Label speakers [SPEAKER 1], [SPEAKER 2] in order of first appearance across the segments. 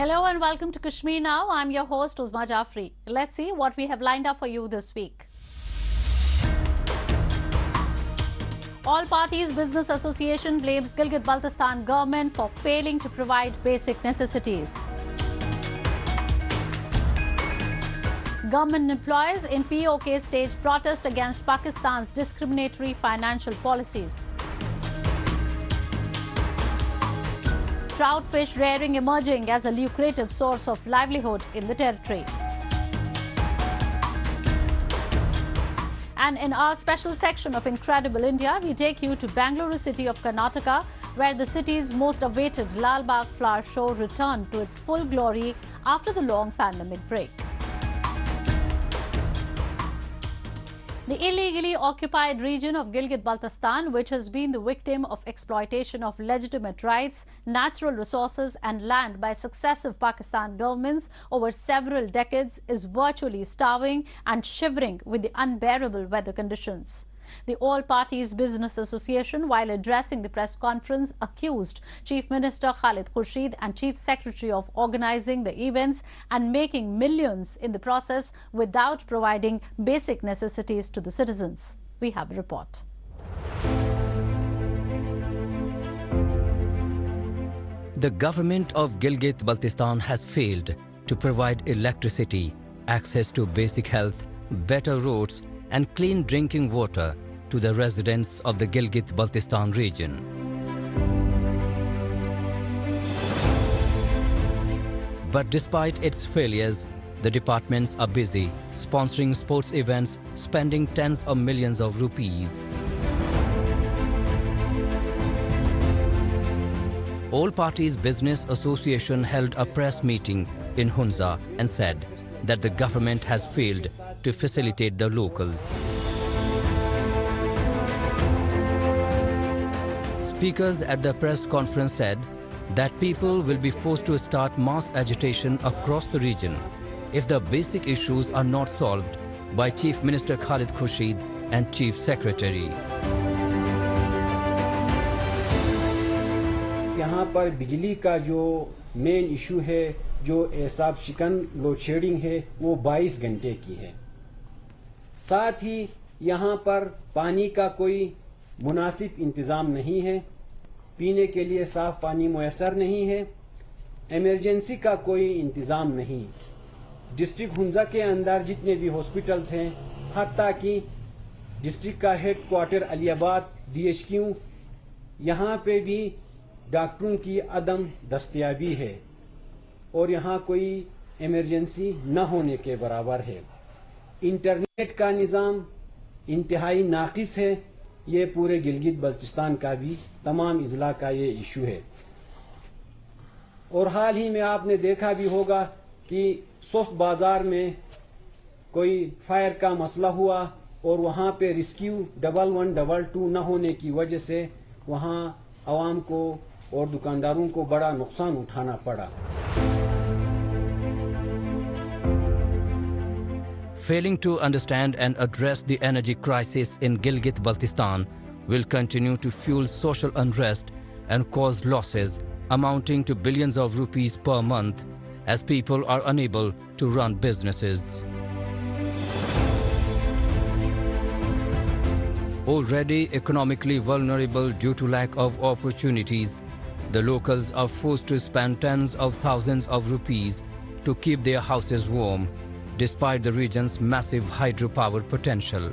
[SPEAKER 1] Hello and welcome to Kashmir Now. I'm your host Uzma Jafri. Let's see what we have lined up for you this week. All Parties Business Association blames Gilgit-Baltistan government for failing to provide basic necessities. Government employees in POK stage protest against Pakistan's discriminatory financial policies. Trout fish rearing emerging as a lucrative source of livelihood in the territory. And in our special section of Incredible India, we take you to Bangalore city of Karnataka, where the city's most awaited Lal Bagh Flower Show returned to its full glory after the long pandemic break. The illegally occupied region of Gilgit-Baltistan, which has been the victim of exploitation of legitimate rights, natural resources and land by successive Pakistan governments over several decades, is virtually starving and shivering with the unbearable weather conditions. The All Parties Business Association, while addressing the press conference, accused Chief Minister Khalid Khurshid and Chief Secretary of organizing the events and making millions in the process without providing basic necessities to the citizens. We have a report.
[SPEAKER 2] The government of Gilgit-Baltistan has failed to provide electricity, access to basic health, better roads and clean drinking water to the residents of the Gilgit-Baltistan region. But despite its failures, the departments are busy sponsoring sports events, spending tens of millions of rupees. All Parties Business Association held a press meeting in Hunza and said that the government has failed to facilitate the locals. Speakers at the press conference said that people will be forced to start mass agitation across the region if the basic issues are not solved by Chief Minister Khalid Khurshid and Chief Secretary.
[SPEAKER 3] यहाँ पर बिजली का जो main issue है, जो एसाब शिकन load shedding है, वो 22 घंटे की है। साथ ही यहाँ पर पानी का कोई मुनासिब इंतजाम नहीं है, पीने के लिए साफ पानी मुयस्सर नहीं है, इमरजेंसी का कोई इंतजाम नहीं। डिस्ट्रिक्ट हुंजा के अंदर जितने भी हॉस्पिटल्स हैं, हत्ता कि डिस्ट्रिक्ट का हेड क्वार्टर अलियाबाद DHQ, यहाँ पे भी डॉक्टरों की अदम दस्तयाबी है और यहाँ कोई इमरजेंसी न होने के बराबर है। इंटरनेट का निज़ाम इंतहाई नाकिस है। ये पूरे गिलगित बल्तिस्तान का भी तमाम इज़ला का ये इशू है। और हाल ही में आपने देखा भी होगा कि सोफ्ट बाजार में कोई फायर का मसला हुआ और वहाँ पे रेस्क्यू 1112 न होने की वजह से वहाँ आवाम को और दुकानदारों को बड़ा नुकसान उठाना पड़ा।
[SPEAKER 2] Failing to understand and address the energy crisis in Gilgit-Baltistan will continue to fuel social unrest and cause losses amounting to billions of rupees per month as people are unable to run businesses. Already economically vulnerable due to lack of opportunities, the locals are forced to spend tens of thousands of rupees to keep their houses warm, despite the region's massive hydropower potential.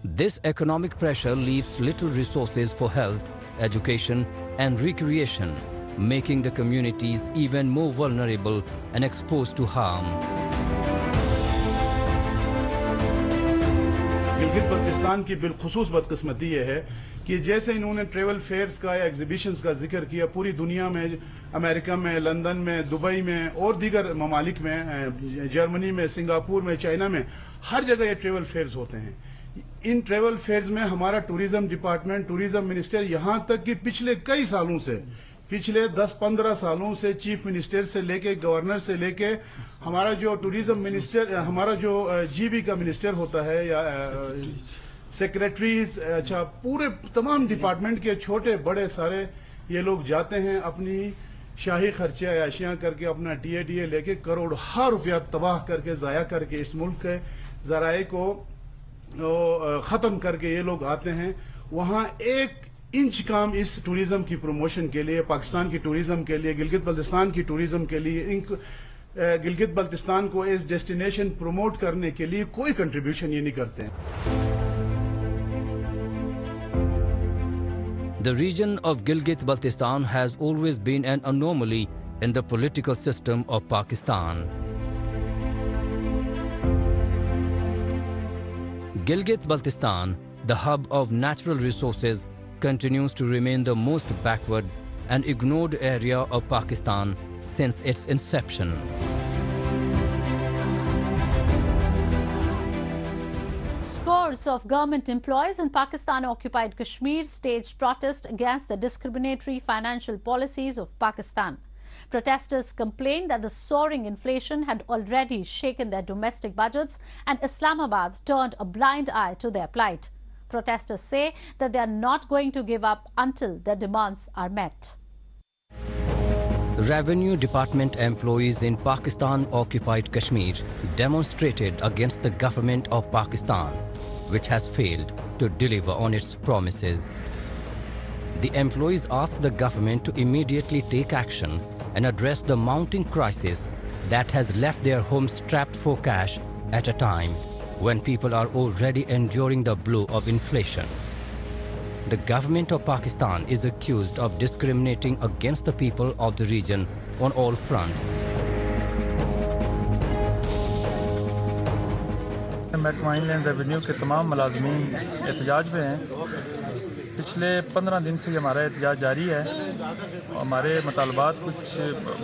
[SPEAKER 2] This economic pressure leaves little resources for health, education and recreation, making the communities even more vulnerable and exposed to harm.
[SPEAKER 4] Gilgit Baltistan की बिलखुसूस बदकिस्मती ये है कि जैसे इन्होंने travel fears का या exhibitions का जिक्र किया, पूरी दुनिया में, अमेरिका में, लंदन में, दुबई में और दीगर ममालिक में, जर्मनी में, सिंगापुर में, चाइना में, हर जगह ये ट्रेवल फेयर्स होते हैं। इन ट्रेवल फेयर्स में हमारा टूरिज्म डिपार्टमेंट, टूरिज्म मिनिस्टर, यहां तक कि पिछले कई सालों से, पिछले 10-15 सालों से चीफ मिनिस्टर से लेके गवर्नर से लेके हमारा जो टूरिज्म मिनिस्टर, हमारा जो GB का मिनिस्टर होता है या सेक्रेटरीज, अच्छा पूरे तमाम डिपार्टमेंट के छोटे बड़े सारे ये लोग जाते हैं अपनी शाही खर्चे अयाशियां करके, अपना टीए लेके करोड़ों रुपया तबाह करके, जाया करके, इस मुल्क के जराए को खत्म करके ये लोग आते हैं। वहां एक इंच काम इस टूरिज्म की प्रमोशन के लिए, पाकिस्तान की टूरिज्म के लिए, गिलगित बल्तिस्तान की टूरिज्म के लिए, गिलगित बल्तिस्तान को एज डेस्टिनेशन प्रमोट करने के लिए कोई कंट्रीब्यूशन ये नहीं करते हैं।
[SPEAKER 2] The region of Gilgit-Baltistan has always been an anomaly in the political system of Pakistan. Gilgit-Baltistan, the hub of natural resources, continues to remain the most backward and ignored area of Pakistan since its inception.
[SPEAKER 1] Scores of government employees in Pakistan-occupied Kashmir staged protest against the discriminatory financial policies of Pakistan. Protesters complained that the soaring inflation had already shaken their domestic budgets and Islamabad turned a blind eye to their plight. Protesters say that they are not going to give up until their demands are met.
[SPEAKER 2] Revenue Department employees in Pakistan-occupied Kashmir demonstrated against the government of Pakistan, which has failed to deliver on its promises. The employees asked the government to immediately take action and address the mounting crisis that has left their homes strapped for cash at a time when people are already enduring the blow of inflation. The government of Pakistan is accused of discriminating against the people of the region on all fronts.
[SPEAKER 5] महकमा inland revenue के तमाम मुलाजमीन एहतजाज में हैं। पिछले 15 दिन से हमारा एहतजाज जारी है। हमारे मुतालबात कुछ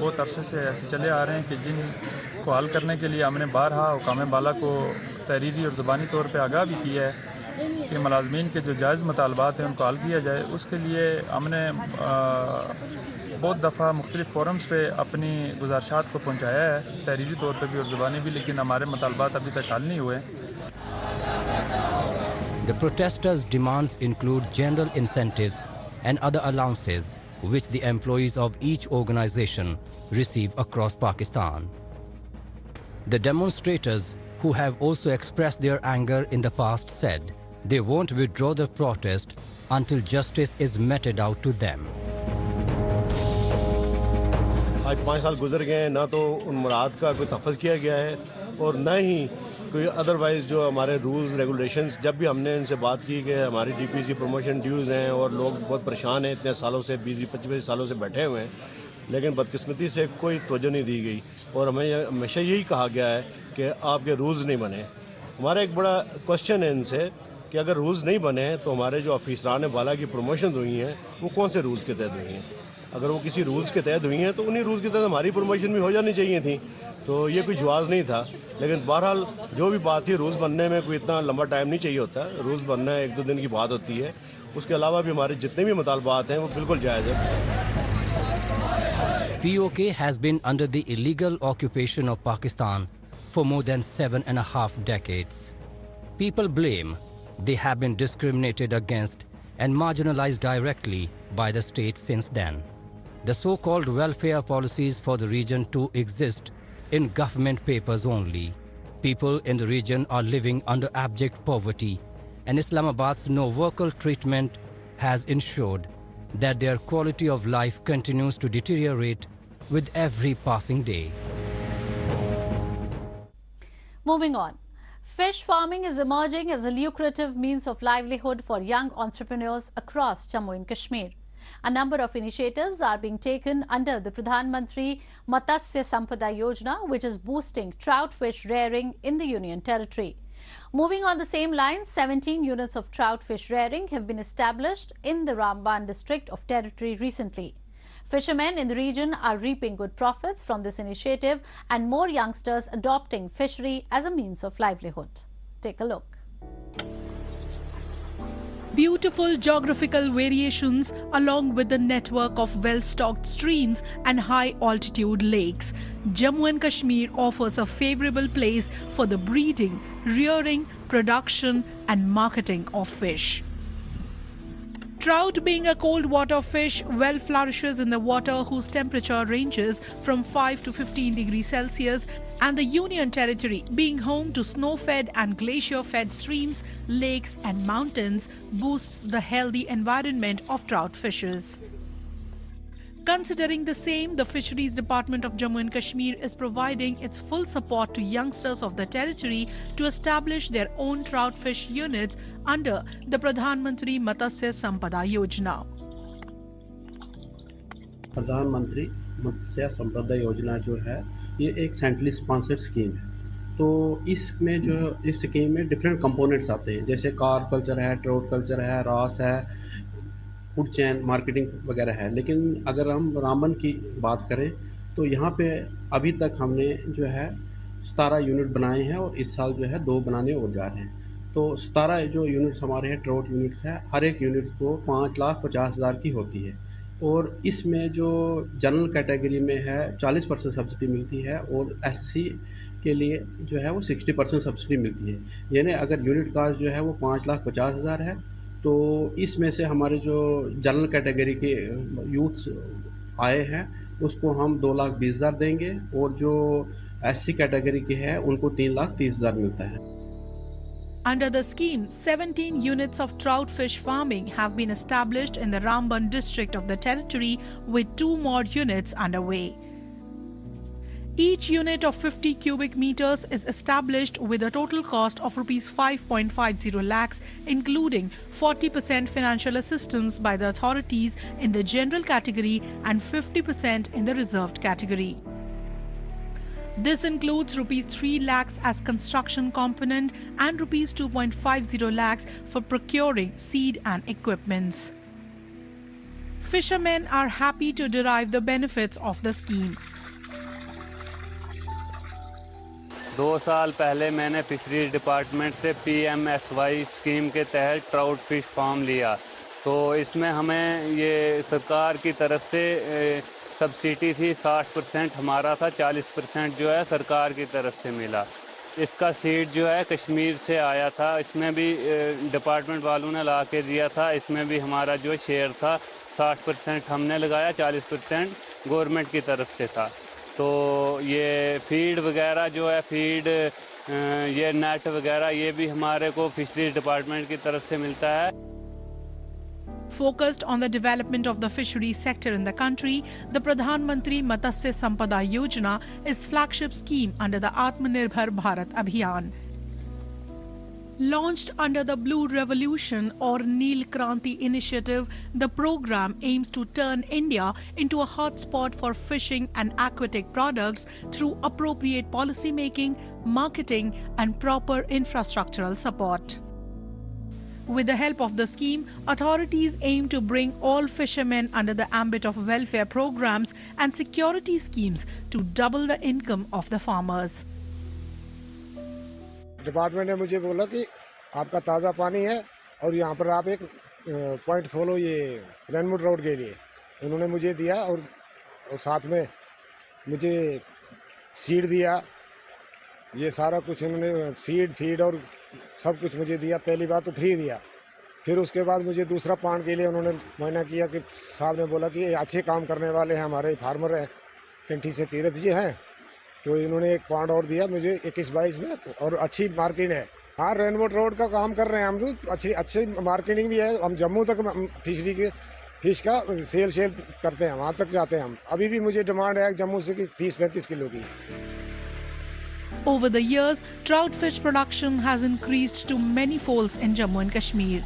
[SPEAKER 5] बहुत अरसे से ऐसे चले आ रहे हैं कि जिनको हल करने के लिए हमने बारहा हुकाम बाला को तहरीरी और ज़बानी तौर पर आगाह भी किया है कि मुलाजमीन के जो जायज़ मुतालबात हैं उनको हल किया जाए। उसके लिए हमने बहुत दफ़ा मुख्तलिफ फोरम्स पे अपनी गुजारिशात को पहुँचाया है, तहरीरी तौर पर भी और ज़बानी भी, लेकिन हमारे मुतालबात अभी तक हल नहीं हुए।
[SPEAKER 2] The protesters' demands include general incentives and other allowances which the employees of each organization receive across Pakistan. The demonstrators, who have also expressed their anger in the past, said they won't withdraw the protest until justice is meted out to them.
[SPEAKER 6] आज 5 साल गुजर गए हैं, ना तो उन मुराद का कोई तहफ़्फ़ुज़ किया गया है और न ही कोई अदरवाइज़ जो हमारे रूल्स रेगुलेशंस, जब भी हमने इनसे बात की कि हमारी डीपीसी प्रमोशन ड्यूज़ हैं और लोग बहुत परेशान हैं, इतने सालों से 20-25 सालों से बैठे हुए हैं, लेकिन बदकिस्मती से कोई तवज्जो नहीं दी गई और हमें हमेशा यही कहा गया है कि आपके रूल्स नहीं बने। हमारा एक बड़ा क्वेश्चन है इनसे कि अगर रूल्स नहीं बने तो हमारे जो अफीसरान वाला की प्रमोशन हुई हैं वो कौन से रूल्स के तहत हुई हैं? अगर वो किसी रूल्स के तहत हुई हैं तो उन्हीं रूल्स के तहत हमारी प्रमोशन भी हो जानी चाहिए थी। तो ये कोई जवाब नहीं था, लेकिन बहरहाल जो भी बात थी, रूल्स बनने में कोई इतना लंबा टाइम नहीं चाहिए होता। रूल्स बनना 1-2 दिन की बात होती है। उसके अलावा भी हमारे जितने भी मुतालबात हैं वो बिल्कुल जायज़ है।
[SPEAKER 2] POK has been under the illegal occupation of Pakistan for more than 7.5 decades. People blame they have been discriminated against and marginalized directly by the state since then. The so-called welfare policies for the region too exist in government papers only. People in the region are living under abject poverty, and Islamabad's no-worker treatment has ensured that their quality of life continues to deteriorate with every passing day.
[SPEAKER 1] Moving on. Fish farming is emerging as a lucrative means of livelihood for young entrepreneurs across Jammu and Kashmir. A number of initiatives are being taken under the Pradhan Mantri Matsya Sampada Yojana, which is boosting trout fish rearing in the Union Territory. Moving on the same lines, 17 units of trout fish rearing have been established in the Ramban district of territory recently. Fishermen in the region are reaping good profits from this initiative and more youngsters adopting fishery as a means of livelihood. Take a look.
[SPEAKER 7] Beautiful geographical variations along with the network of well-stocked streams and high-altitude lakes, Jammu and Kashmir offers a favorable place for the breeding, rearing, production and marketing of fish. Trout, being a cold water fish, well flourishes in the water whose temperature ranges from 5 to 15 degrees Celsius, and the Union Territory, being home to snow-fed and glacier-fed streams, lakes and mountains, boosts the healthy environment of trout fishes. Considering the same, the Fisheries Department of Jammu and Kashmir is providing its full support to youngsters of the territory to establish their own trout fish units under the Pradhan Mantri Matsya Sampada Yojana.
[SPEAKER 8] प्रधानमंत्री मत्स्य संपदा योजना जो है ये एक centrally sponsored scheme है। तो इसमें जो इस स्कीम में डिफरेंट कंपोनेंट्स आते हैं, जैसे कार्प कल्चर है, ट्राउट कल्चर है, रास है, फूड चेन मार्केटिंग वगैरह है। लेकिन अगर हम रामबन की बात करें तो यहाँ पे अभी तक हमने जो है 17 यूनिट बनाए हैं और इस साल जो है 2 बनाने और जा रहे हैं। तो 17 जो यूनिट्स हमारे हैं ट्राउट यूनिट्स हैं, हर एक यूनिट को 5,50,000 की होती है और इसमें जो जनरल कैटेगरी में है 40% सब्सिडी मिलती है और एससी के लिए जो है वो 60% सब्सिडी मिलती है। यानी अगर यूनिट कास्ट जो है वो 5,50,000 है तो इसमें से हमारे जो जनरल कैटेगरी के यूथ्स आए हैं उसको हम 2,20,000 देंगे और जो एससी कैटेगरी के हैं उनको 3,30,000 मिलता है।
[SPEAKER 7] Under the scheme, 17 units of trout fish farming have been established in the Ramban district of the territory, with 2 more units underway. Each unit of 50 cubic meters is established with a total cost of Rs 5.50 lakhs, including 40% financial assistance by the authorities in the general category and 50% in the reserved category. This includes Rs 3 lakhs as construction component and Rs 2.50 lakhs for procuring seed and equipments. Fishermen are happy to derive the benefits of the scheme.
[SPEAKER 9] 2 साल पहले मैंने fisheries department से PMSY scheme के तहत trout fish farm लिया, तो इसमें हमें ये सरकार की तरफ से सब्सिडी थी। 60% हमारा था, 40% जो है सरकार की तरफ से मिला। इसका सीड जो है कश्मीर से आया था, इसमें भी डिपार्टमेंट वालों ने ला के दिया था। इसमें भी हमारा जो शेयर था 60% हमने लगाया, 40% गवर्नमेंट की तरफ से था। तो ये फीड वगैरह जो है ये नेट वगैरह ये भी हमारे को फिशरीज डिपार्टमेंट की तरफ से मिलता है।
[SPEAKER 7] Focused on the development of the fisheries sector in the country, the Pradhan Mantri Matsya Sampada Yojana is flagship scheme under the Atmanirbhar Bharat Abhiyan. Launched under the Blue Revolution or Neel Kranti initiative, the program aims to turn India into a hotspot for fishing and aquatic products through appropriate policy making, marketing and proper infrastructural support. With the help of the scheme, authorities aim to bring all fishermen under the ambit of welfare programs and security schemes to double the income of the farmers.
[SPEAKER 10] Department ने मुझे बोला कि आपका ताज़ा पानी है और यहाँ पर आप एक पॉइंट खोलो ये रेनवुड रोड के लिए। उन्होंने मुझे दिया और साथ में मुझे सीड दिया। ये सारा कुछ उन्होंने सीड फीड और सब कुछ मुझे दिया। पहली बात तो फ्री दिया, फिर उसके बाद मुझे दूसरा पांड के लिए उन्होंने मना किया कि साहब ने बोला कि अच्छे काम करने वाले हैं हमारे फार्मर हैं, कंठी से तीरथ जी हैं, तो इन्होंने एक पाउंड और दिया मुझे 21-22 में, और अच्छी मार्केटिंग है। हाँ, रेनवुड रोड का काम कर रहे हैं हम, तो अच्छी मार्केटिंग भी है। हम जम्मू तक फिशरी के फिश का सेल करते हैं, वहाँ तक जाते हैं हम। अभी भी मुझे डिमांड है जम्मू से कि 30-35 किलो की।
[SPEAKER 7] Over the years, trout fish production has increased to many folds in Jammu and Kashmir.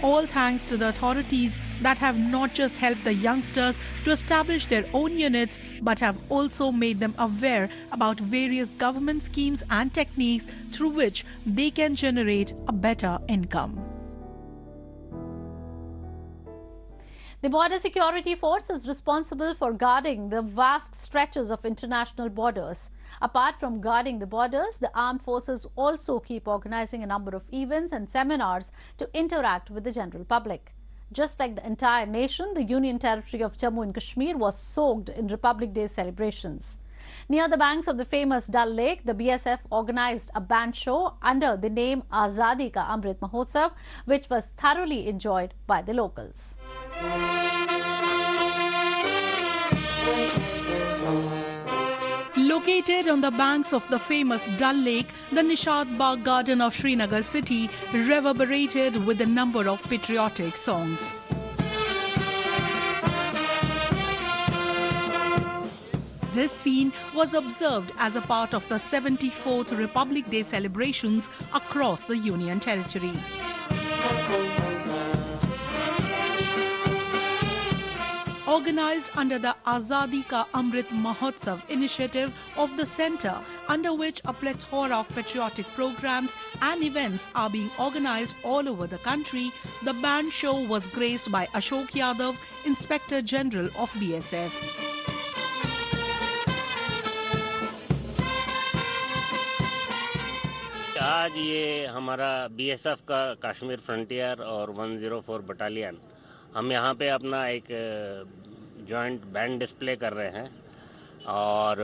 [SPEAKER 7] All thanks to the authorities that have not just helped the youngsters to establish their own units, but have also made them aware about various government schemes and techniques through which they can generate a better income.
[SPEAKER 1] The Border Security Force is responsible for guarding the vast stretches of international borders. Apart from guarding the borders, the armed forces also keep organizing a number of events and seminars to interact with the general public. Just like the entire nation, the Union Territory of Jammu and Kashmir was soaked in Republic Day celebrations. Near the banks of the famous Dal Lake, the BSF organized a band show under the name Azadi Ka Amrit Mahotsav, which was thoroughly enjoyed by the locals.
[SPEAKER 7] Located on the banks of the famous Dal Lake, the Nishat Bagh Garden of Srinagar city reverberated with a number of patriotic songs. This scene was observed as a part of the 74th Republic Day celebrations across the Union Territory. Organized under the Azadi Ka Amrit Mahotsav initiative of the centre, under which a plethora of patriotic programs and events are being organized all over the country, the band show was graced by Ashok Yadav, Inspector General of BSF.
[SPEAKER 11] आज ये हमारा BSF का Kashmir frontier और 104 battalion हम यहाँ पे अपना एक जॉइंट बैंड डिस्प्ले कर रहे हैं और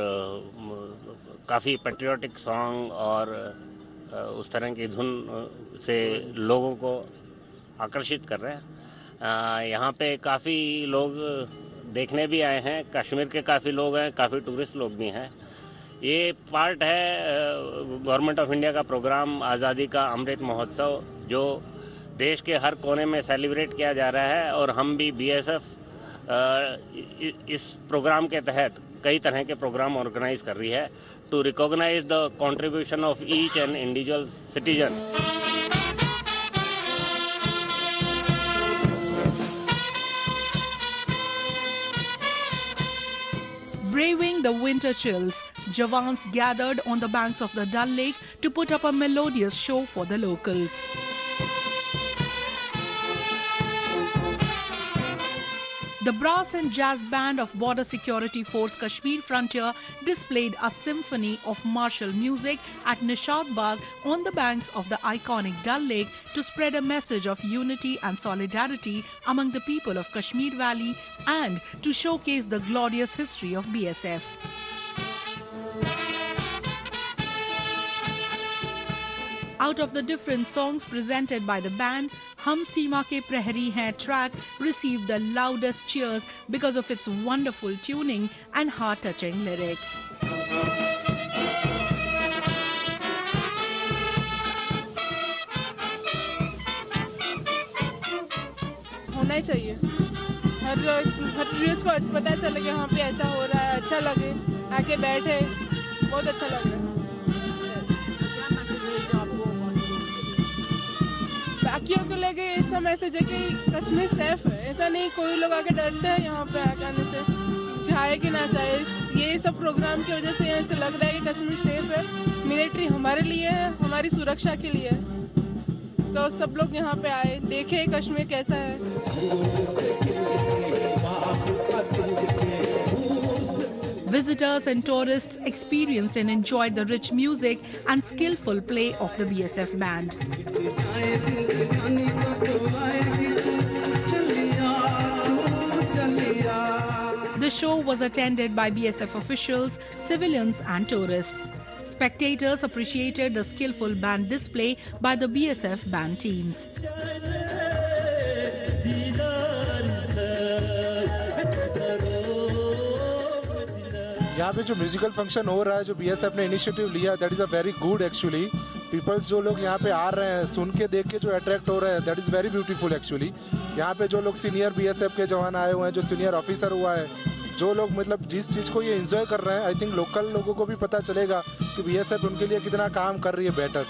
[SPEAKER 11] काफ़ी पेट्रियोटिक सॉन्ग और उस तरह की धुन से लोगों को आकर्षित कर रहे हैं। यहाँ पे काफ़ी लोग देखने भी आए हैं, कश्मीर के काफ़ी लोग हैं, काफ़ी टूरिस्ट लोग भी हैं। ये पार्ट है गवर्नमेंट ऑफ इंडिया का प्रोग्राम आज़ादी का अमृत महोत्सव, जो देश के हर कोने में सेलिब्रेट किया जा रहा है और हम भी बीएसएफ इस प्रोग्राम के तहत कई तरह के प्रोग्राम ऑर्गेनाइज कर रही है to recognise the contribution of each and individual citizen.
[SPEAKER 7] Braving the winter chills, Jawans gathered on the banks of the Dal Lake to put up a melodious show for the locals. The brass and jazz band of Border Security Force Kashmir Frontier displayed a symphony of martial music at Nishat Bagh on the banks of the iconic Dal Lake to spread a message of unity and solidarity among the people of Kashmir Valley and to showcase the glorious history of BSF. Out of the different songs presented by the band, Hum Seema Ke Prahari Hain track received the loudest cheers because of its wonderful tuning and heart-touching lyrics.
[SPEAKER 12] होना ही चाहिए, हर tourist को पता चले कि यहाँ पे ऐसा हो रहा है, अच्छा लगे, आके बैठे, बहुत अच्छा लग रहा है। बाकियों को लेके ऐसा मैसेज है कि कश्मीर सेफ है, ऐसा नहीं कोई लोग आके डरते हैं यहाँ पे आने से, चाहे कि ना चाहे। ये सब प्रोग्राम की वजह से ऐसा लग रहा है कि कश्मीर सेफ है, मिलिट्री हमारे लिए है, हमारी सुरक्षा के लिए है। तो सब लोग यहाँ पे आए, देखे कश्मीर कैसा है।
[SPEAKER 7] Visitors and tourists experienced and enjoyed the rich music and skillful play of the BSF band. The show was attended by BSF officials, civilians and tourists. Spectators appreciated the skillful band display by the BSF band teams.
[SPEAKER 13] यहाँ पे जो musical function हो रहा है, जो BSF ने initiative लिया, that is a very good actually. Peoples जो लोग यहाँ पे आ रहे हैं, सुन के देख के जो अट्रैक्ट हो रहे हैं, that is very beautiful actually. यहाँ पे जो लोग सीनियर बीएसएफ के जवान आए हुए हैं, जो सीनियर ऑफिसर हुआ है, जो लोग मतलब जिस चीज को ये एंजॉय कर रहे हैं, आई थिंक लोकल लोगों को भी पता चलेगा कि बीएसएफ उनके लिए कितना काम कर रही है बेटर।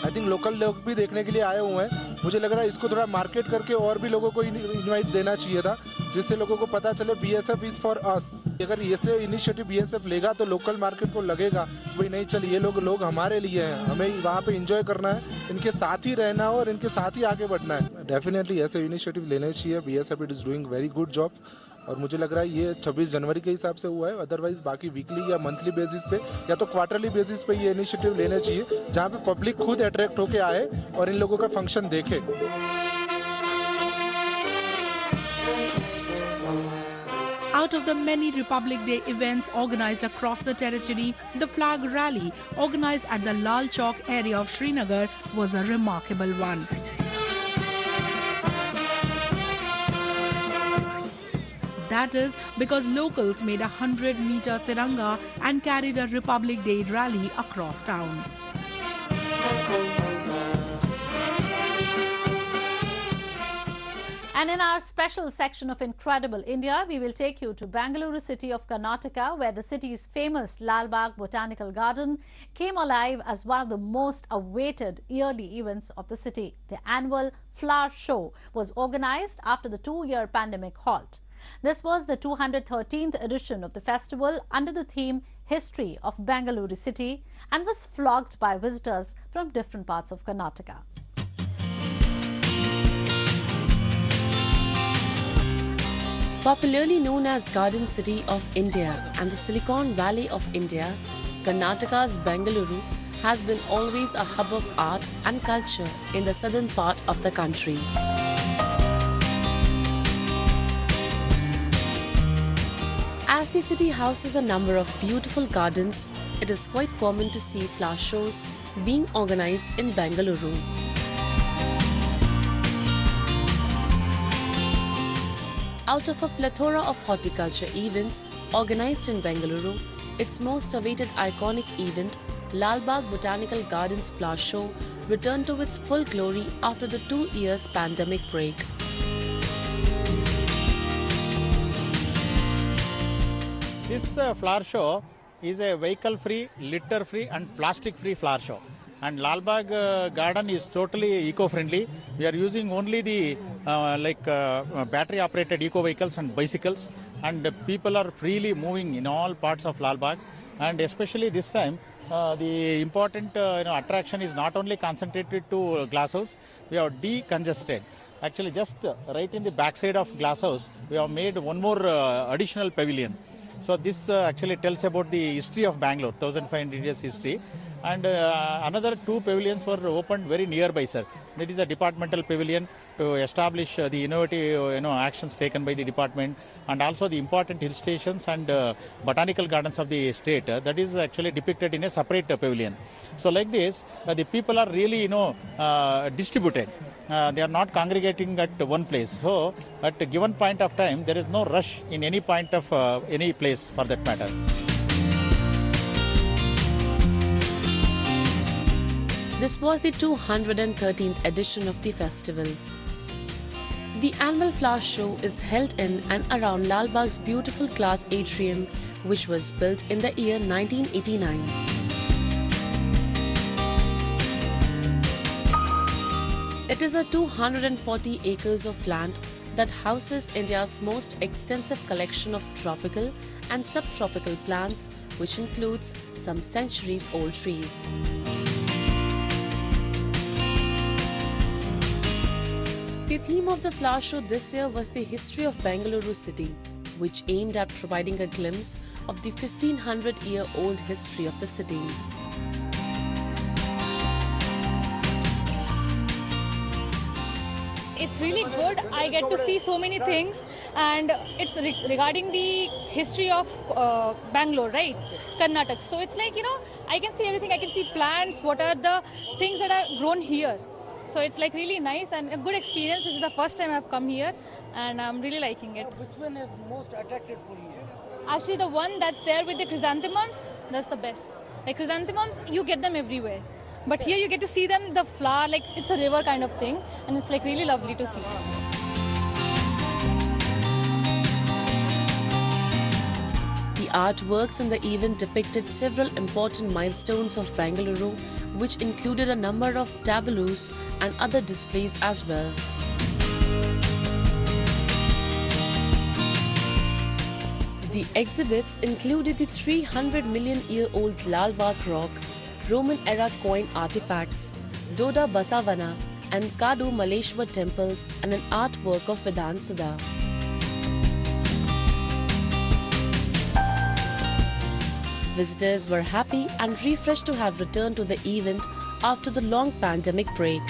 [SPEAKER 13] आई थिंक लोकल लोग भी देखने के लिए आए हुए हैं। मुझे लग रहा है इसको थोड़ा मार्केट करके और भी लोगों को इनवाइट देना चाहिए था, जिससे लोगों को पता चले बीएसएफ इज फॉर अस। अगर ऐसे इनिशिएटिव बीएसएफ लेगा तो लोकल मार्केट को लगेगा भाई नहीं, चल ये लोग हमारे लिए हैं, हमें वहाँ पे एंजॉय करना है, इनके साथ ही रहना है और इनके साथ ही आगे बढ़ना है। डेफिनेटली ऐसे इनिशिएटिव लेने चाहिए। BSF it is doing very good job और मुझे लग रहा है ये 26 जनवरी के हिसाब से हुआ है। अदरवाइज बाकी वीकली या मंथली बेसिस पे या तो क्वार्टरली बेसिस पे ये इनिशिएटिव लेने चाहिए, जहाँ पे पब्लिक खुद अट्रैक्ट होके आए और इन लोगों का फंक्शन देखे।
[SPEAKER 7] Out of the many Republic Day events organized across the territory, the flag rally organized at the Lal Chowk area of Srinagar was a remarkable one. That is because locals made a 100-meter Tiranga and carried a Republic Day rally across town.
[SPEAKER 1] And in our special section of Incredible India, we will take you to Bengaluru city of Karnataka, where the city's famous Lal Bagh Botanical Garden came alive as one of the most awaited yearly events of the city. The annual flower show was organized after the 2-year pandemic halt. This was the 213th edition of the festival under the theme History of Bengaluru City and was flocked by visitors from different parts of Karnataka.
[SPEAKER 14] Popularly known as Garden City of India and the Silicon Valley of India, Karnataka's Bengaluru has been always a hub of art and culture in the southern part of the country. As the city houses a number of beautiful gardens, it is quite common to see flower shows being organized in Bengaluru. Out of a plethora of horticulture events organized in Bengaluru, its most awaited iconic event, Lal Bagh Botanical Gardens Flower Show, returned to its full glory after the 2 years pandemic break.
[SPEAKER 15] This flower show is a vehicle-free, litter-free and plastic-free flower show. And Lal Bagh garden is totally eco-friendly. We are using only the battery-operated eco-vehicles and bicycles, and people are freely moving in all parts of Lal Bagh. And especially this time, the important attraction is not only concentrated to glass house. We have decongested. Actually, just right in the backside of glass house, we have made one more additional pavilion. So this actually tells about the history of Bangalore, 1500 years history. And another 2 pavilions were opened very nearby, sir. That is a departmental pavilion to establish the innovative actions taken by the department, and also the important hill stations and botanical gardens of the state. That is actually depicted in a separate pavilion. So like this, the people are really distributed. They are not congregating at one place. So at a given point of time, there is no rush in any point of any place for that matter.
[SPEAKER 14] This was the 213th edition of the festival. The annual flower show is held in and around Lal Bagh's beautiful glass atrium, which was built in the year 1989. It is a 240 acres of land that houses India's most extensive collection of tropical and subtropical plants, which includes some centuries-old trees. The theme of the flower show this year was the history of Bengaluru city, which aimed at providing a glimpse of the 1500-year-old history of the city.
[SPEAKER 16] It's really good. I get to see so many things, and it's regarding the history of Bangalore, right? Karnataka. So it's like, I can see everything. I can see plants, what are the things that are grown here. So it's like really nice and a good experience. This is the first time I've come here and I'm really liking it.
[SPEAKER 17] Which one is most attracted for you?
[SPEAKER 16] Actually, the one that's there with the chrysanthemums, that's the best. Like chrysanthemums, you get them everywhere. But here you get to see them, the flower, like it's a river kind of thing, and it's like really lovely to see.
[SPEAKER 14] The artworks in the event depicted several important milestones of Bengaluru, which included a number of tableaus and other displays as well. The exhibits included the 300 million year old Lal Bagh rock, Roman era coin artifacts, Doda Basavana and Kadu Maleshwar temples, and an artwork of Vedant Sudha. Visitors were happy and refreshed to have returned to the event after the long pandemic break.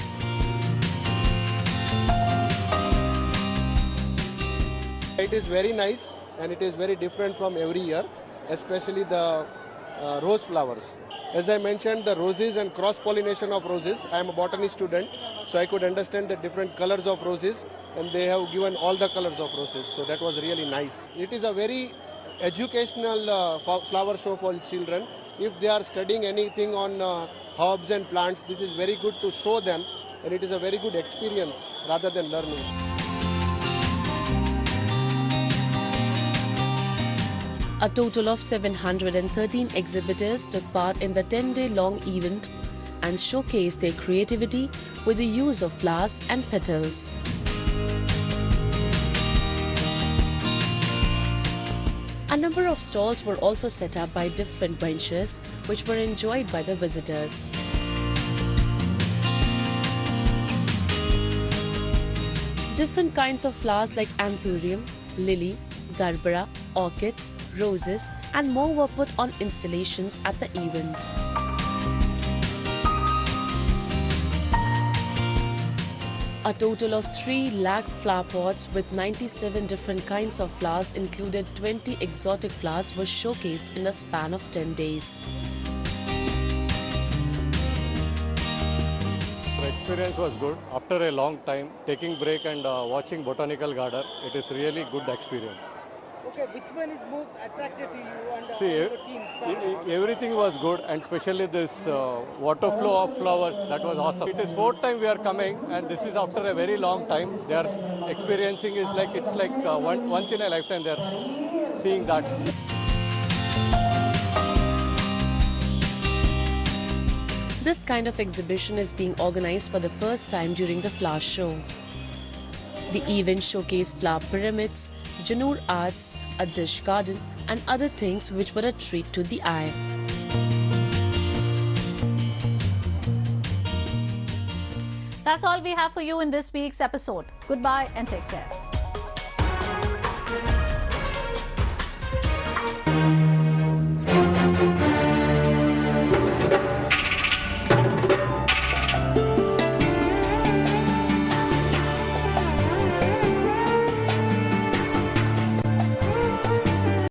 [SPEAKER 18] It is very nice and it is very different from every year, especially the rose flowers. As I mentioned, the roses and cross-pollination of roses. I am a botany student, so I could understand the different colors of roses, and they have given all the colors of roses, so that was really nice. It is a very educational flower show for children. If they are studying anything on herbs and plants, this is very good to show them, and it is a very good experience rather than learning.
[SPEAKER 14] A total of 713 exhibitors took part in the 10-day-long event and showcased their creativity with the use of flowers and petals. A number of stalls were also set up by different benches, which were enjoyed by the visitors. Different kinds of flowers like anthurium, lily, gerbera, orchids, roses and more were put on installations at the event. A total of 3 lakh flower pots with 97 different kinds of flowers, included 20 exotic flowers, were showcased in a span of 10 days.
[SPEAKER 19] The experience was good. After a long time, taking break and watching botanical garden, it is really good experience.
[SPEAKER 17] Okay, which one is most attractive to you and
[SPEAKER 19] See,
[SPEAKER 17] your team?
[SPEAKER 19] everything was good, and especially this water flow of flowers, that was awesome. It is 4th time we are coming, and this is after a very long time. They are experiencing is like, it's like once in a lifetime they are seeing that.
[SPEAKER 14] This kind of exhibition is being organized for the first time during the flower show. The event showcased flower pyramids, Janur arts, a dish garden and other things which were a treat to the eye.
[SPEAKER 1] That's all we have for you in this week's episode. Goodbye and take care.